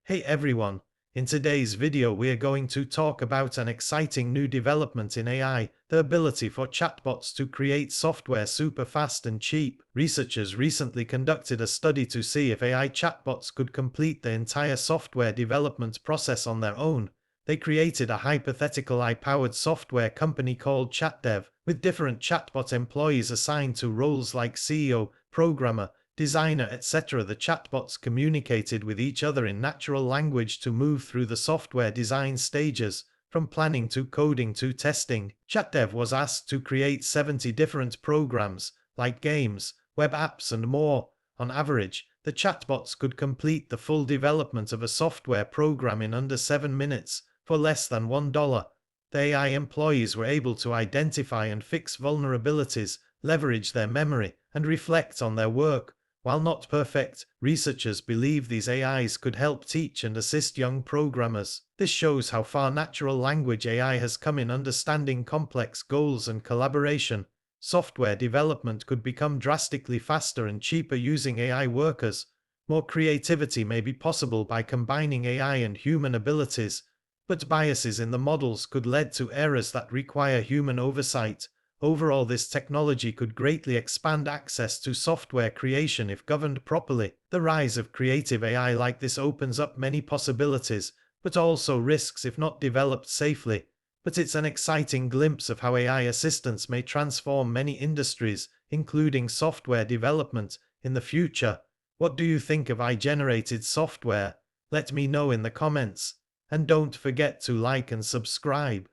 Hey everyone, in today's video we are going to talk about an exciting new development in AI, the ability for chatbots to create software super fast and cheap. Researchers recently conducted a study to see if AI chatbots could complete the entire software development process on their own. They created a hypothetical AI-powered software company called ChatDev, with different chatbot employees assigned to roles like CEO, programmer, designer, etc. The chatbots communicated with each other in natural language to move through the software design stages, from planning to coding to testing. ChatDev was asked to create 70 different programs, like games, web apps, and more. On average, the chatbots could complete the full development of a software program in under 7 minutes, for less than $1. The AI employees were able to identify and fix vulnerabilities, leverage their memory, and reflect on their work. While not perfect, researchers believe these AIs could help teach and assist young programmers. This shows how far natural language AI has come in understanding complex goals and collaboration. Software development could become drastically faster and cheaper using AI workers. More creativity may be possible by combining AI and human abilities, but biases in the models could lead to errors that require human oversight. Overall, this technology could greatly expand access to software creation if governed properly. The rise of creative AI like this opens up many possibilities, but also risks if not developed safely. But it's an exciting glimpse of how AI assistants may transform many industries, including software development, in the future. What do you think of AI-generated software? Let me know in the comments. And don't forget to like and subscribe.